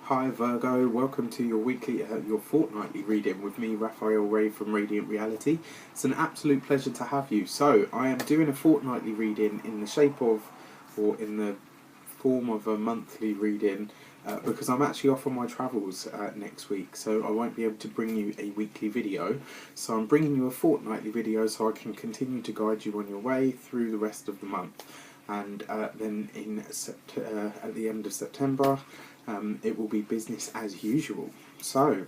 Hi Virgo, welcome to your your fortnightly reading with me, Raphael Ray from Radiant Reality. It's an absolute pleasure to have you. So, I am doing a fortnightly reading in the shape of, or in the form of a monthly reading, because I'm actually off on my travels next week, so I won't be able to bring you a weekly video. So I'm bringing you a fortnightly video so I can continue to guide you on your way through the rest of the month. And then at the end of September, it will be business as usual. So,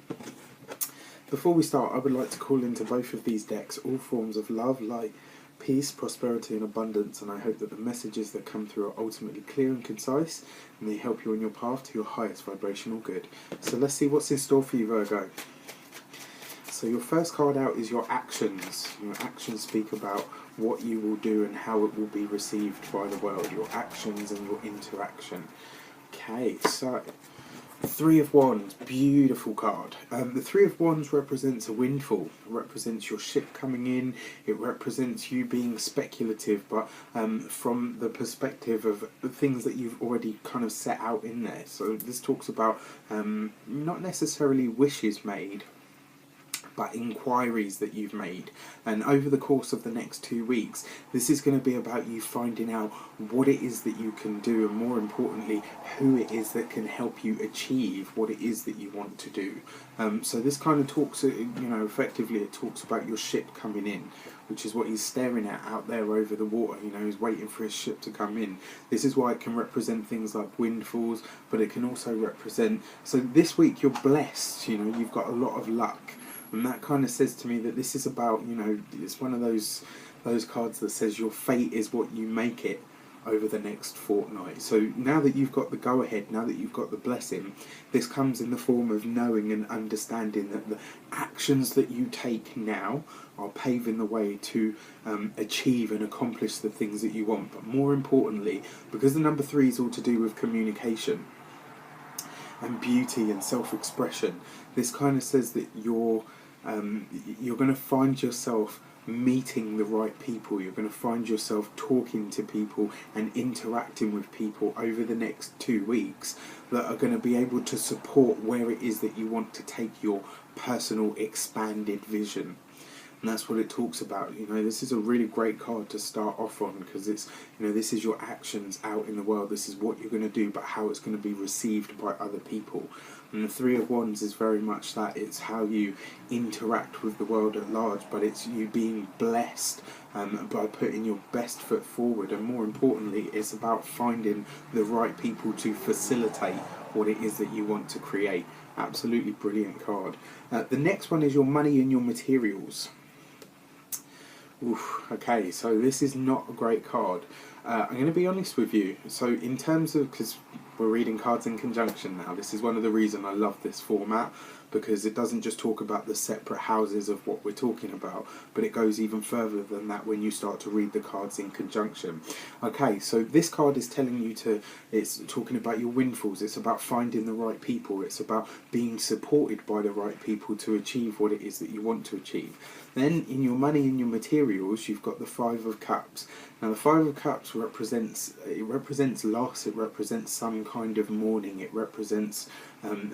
before we start, I would like to call into both of these decks all forms of love, light, peace, prosperity and abundance, and I hope that the messages that come through are ultimately clear and concise, and they help you on your path to your highest vibrational good. So let's see what's in store for you, Virgo. So your first card out is your actions. Your actions speak about what you will do and how it will be received by the world. Your actions and your interaction. Okay, so Three of Wands, beautiful card. The Three of Wands represents a windfall. It represents your ship coming in. It represents you being speculative, but from the perspective of things that you've already kind of set out in there. So this talks about not necessarily wishes made, but inquiries that you've made. And over the course of the next 2 weeks, this is going to be about you finding out what it is that you can do, and more importantly, who it is that can help you achieve what it is that you want to do. So this kind of talks, effectively it talks about your ship coming in, which is what he's staring at out there over the water. He's waiting for his ship to come in. This is why it can represent things like windfalls, but it can also represent, so this week you're blessed, you've got a lot of luck. And that kind of says to me that this is about, it's one of those cards that says your fate is what you make it over the next fortnight. So now that you've got the go-ahead, now that you've got the blessing, this comes in the form of knowing and understanding that the actions that you take now are paving the way to achieve and accomplish the things that you want. But more importantly, because the number 3 is all to do with communication and beauty and self-expression, this kind of says that you're going to find yourself meeting the right people. You're going to find yourself talking to people and interacting with people over the next 2 weeks that are going to be able to support where it is that you want to take your personal expanded vision. And that's what it talks about. This is a really great card to start off on, because it's, this is your actions out in the world. This is what you're going to do, but how it's going to be received by other people. And the Three of Wands is very much that. It's how you interact with the world at large, but it's you being blessed by putting your best foot forward. And more importantly, it's about finding the right people to facilitate what it is that you want to create. Absolutely brilliant card. The next one is your money and your materials. Oof, okay, so this is not a great card. I'm going to be honest with you. So in terms of, because we're reading cards in conjunction now, this is one of the reasons I love this format, because it doesn't just talk about the separate houses of what we're talking about, but it goes even further than that when you start to read the cards in conjunction. Okay, so this card is telling you it's talking about your windfalls, it's about finding the right people, it's about being supported by the right people to achieve what it is that you want to achieve. Then in your money and your materials, you've got the Five of Cups. Now the Five of Cups represents loss, it represents some kind of mourning, it represents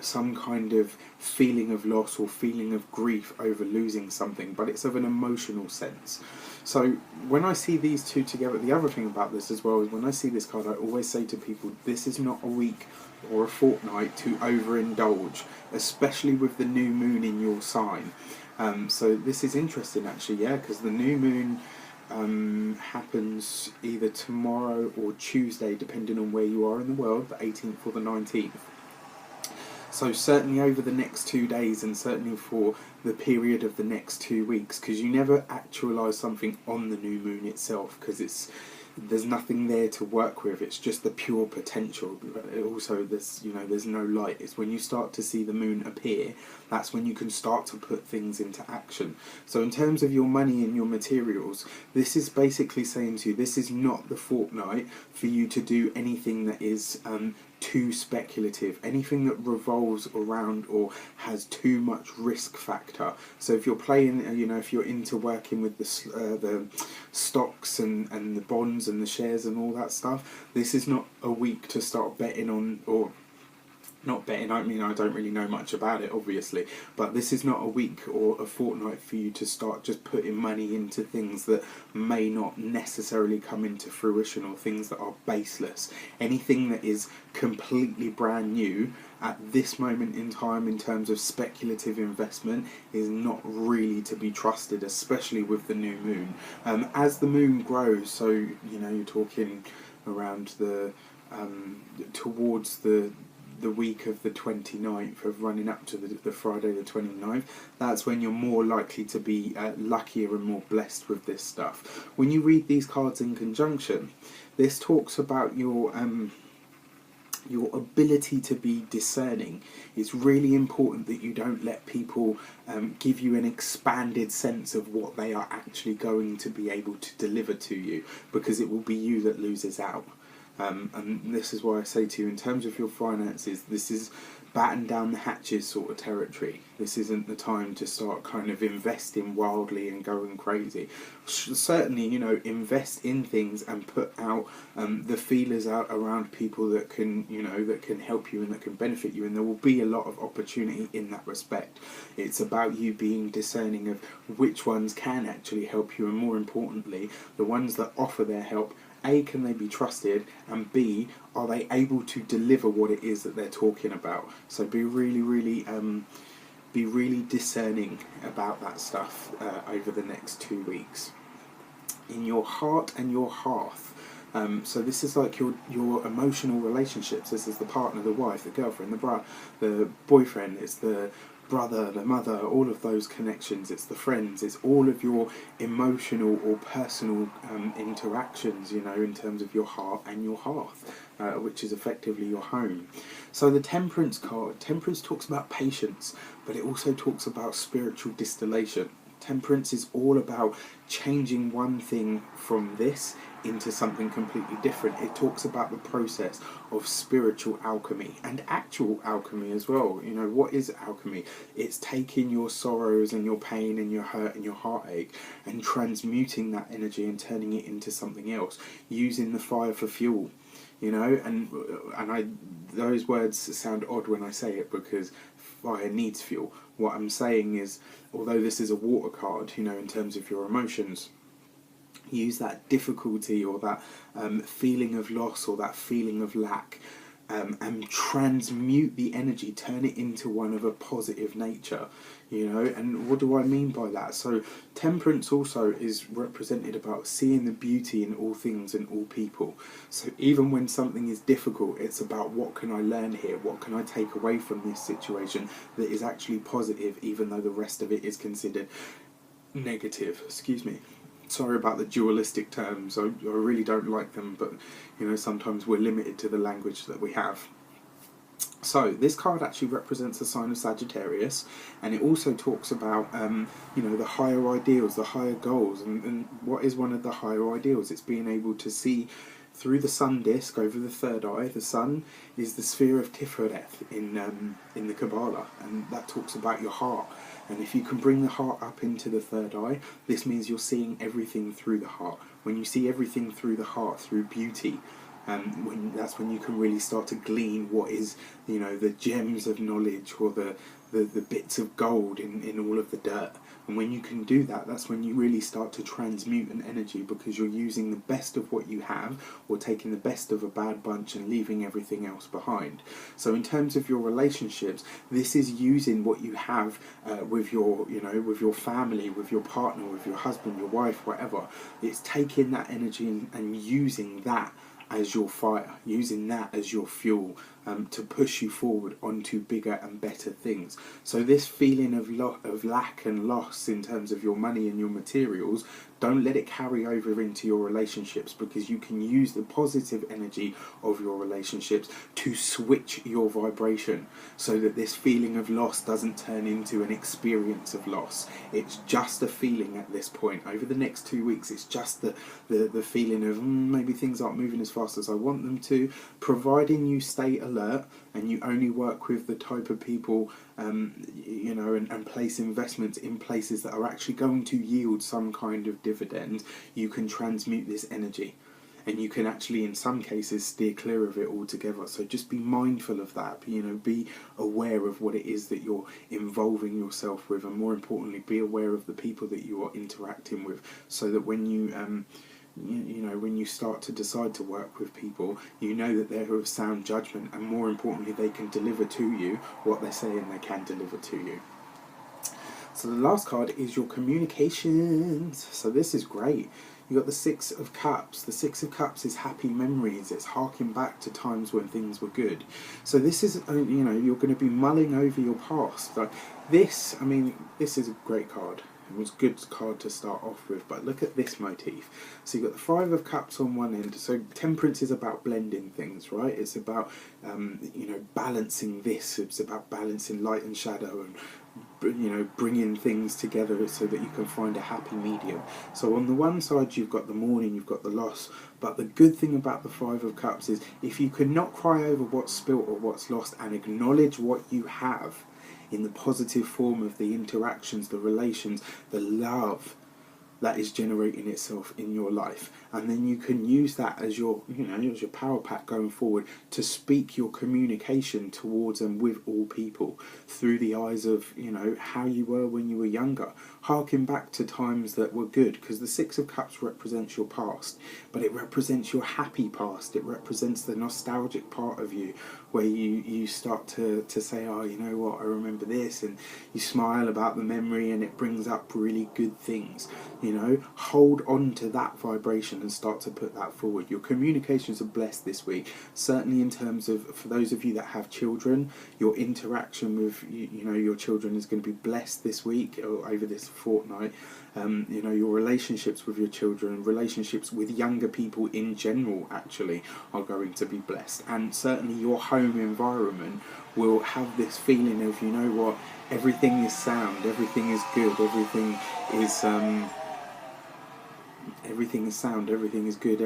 some kind of feeling of loss or feeling of grief over losing something, but it's of an emotional sense. So when I see these two together, the other thing about this as well is when I see this card, I always say to people, this is not a week or a fortnight to overindulge, especially with the new moon in your sign. So this is interesting actually, yeah, because the new moon happens either tomorrow or Tuesday, depending on where you are in the world, the 18th or the 19th. So certainly over the next 2 days, and certainly for the period of the next 2 weeks, because you never actualise something on the new moon itself, because there's nothing there to work with. It's just the pure potential. Also, there's no light. It's when you start to see the moon appear, that's when you can start to put things into action. So in terms of your money and your materials, this is basically saying to you, this is not the fortnight for you to do anything that is too speculative, anything that revolves around or has too much risk factor. So if you're playing, if you're into working with the stocks and the bonds and the shares and all that stuff, this is not a week to start betting on, or not betting, I mean, I don't really know much about it, obviously, but this is not a week or a fortnight for you to start just putting money into things that may not necessarily come into fruition, or things that are baseless. Anything that is completely brand new at this moment in time in terms of speculative investment is not really to be trusted, especially with the new moon. As the moon grows, so, you're talking around towards the week of the 29th, of running up to the Friday the 29th, that's when you're more likely to be luckier and more blessed with this stuff. When you read these cards in conjunction, this talks about your ability to be discerning. It's really important that you don't let people give you an expanded sense of what they are actually going to be able to deliver to you, because it will be you that loses out. And this is why I say to you, in terms of your finances, this is batten down the hatches sort of territory. This isn't the time to start kind of investing wildly and going crazy. Certainly, invest in things and put out the feelers out around people that can, that can help you and that can benefit you. And there will be a lot of opportunity in that respect. It's about you being discerning of which ones can actually help you, and more importantly, the ones that offer their help. A, can they be trusted, and B, are they able to deliver what it is that they're talking about? So be really discerning about that stuff over the next 2 weeks. In your heart and your hearth. So this is like your emotional relationships. This is the partner, the wife, the girlfriend, the boyfriend. It's the brother, the mother, all of those connections. It's the friends. It's all of your emotional or personal interactions, in terms of your heart and your hearth, which is effectively your home. So the Temperance card, Temperance talks about patience, but it also talks about spiritual distillation. Temperance is all about changing one thing from this into something completely different. It talks about the process of spiritual alchemy and actual alchemy as well. What is alchemy? It's taking your sorrows and your pain and your hurt and your heartache and transmuting that energy and turning it into something else, using the fire for fuel. Those words sound odd when I say it, because fire needs fuel. What I'm saying is, although this is a water card, in terms of your emotions, use that difficulty or that feeling of loss or that feeling of lack, and transmute the energy, turn it into one of a positive nature. And what do I mean by that? So Temperance also is represented about seeing the beauty in all things and all people. So even when something is difficult, it's about, what can I learn here? What can I take away from this situation that is actually positive, even though the rest of it is considered negative? Excuse me. Sorry about the dualistic terms. I really don't like them, but sometimes we're limited to the language that we have. So this card actually represents the sign of Sagittarius, and it also talks about the higher ideals, the higher goals, and what is one of the higher ideals? It's being able to see through the sun disk over the third eye. The sun is the sphere of Tiferet in the Kabbalah, and that talks about your heart. And if you can bring the heart up into the third eye, this means you're seeing everything through the heart. When you see everything through the heart, through beauty, that's when you can really start to glean what is, the gems of knowledge, or the bits of gold in all of the dirt. And when you can do that, that's when you really start to transmute an energy, because you're using the best of what you have, or taking the best of a bad bunch and leaving everything else behind. So in terms of your relationships, this is using what you have with your family, with your partner, with your husband, your wife, whatever. It's taking that energy and using that as your fire, using that as your fuel, to push you forward onto bigger and better things. So this feeling of lack and loss in terms of your money and your materials, don't let it carry over into your relationships, because you can use the positive energy of your relationships to switch your vibration, so that this feeling of loss doesn't turn into an experience of loss. It's just a feeling at this point. Over the next 2 weeks, it's just the feeling of maybe things aren't moving as fast as I want them to, providing you stay alert and you only work with the type of people and place investments in places that are actually going to yield some kind of dividend. You can transmute this energy. and you can actually in some cases steer clear of it altogether. So just be mindful of that, be aware of what it is that you're involving yourself with, and more importantly be aware of the people that you are interacting with, so that when you when you start to decide to work with people, you know that they're of sound judgment, and more importantly they can deliver to you what they're saying they can deliver to you. So the last card is your communications. So this is great. You got the Six of Cups. The Six of Cups is happy memories. It's harking back to times when things were good. So this is, you're going to be mulling over your past. Like this, this is a great card. It was a good card to start off with, but look at this motif. So you've got the Five of Cups on one end. So temperance is about blending things, right? It's about, balancing this. It's about balancing light and shadow, and bringing things together so that you can find a happy medium. So on the one side you've got the mourning, you've got the loss, but the good thing about the Five of Cups is if you cannot cry over what's spilt or what's lost and acknowledge what you have in the positive form of the interactions, the relations, the love that is generating itself in your life, and then you can use that as your as your power pack going forward to speak your communication towards and with all people through the eyes of how you were when you were younger, harking back to times that were good, because the Six of Cups represents your past, but it represents your happy past. It represents the nostalgic part of you, where you start to say, oh, you know what, I remember this, and you smile about the memory and it brings up really good things. Hold on to that vibration and start to put that forward. Your communications are blessed this week, certainly in terms of, for those of you that have children, your interaction with your children is going to be blessed this week or over this fortnight. Your relationships with your children, relationships with younger people in general actually are going to be blessed, and certainly your home environment will have this feeling of, everything is sound, everything is good, everything is sound, everything is good,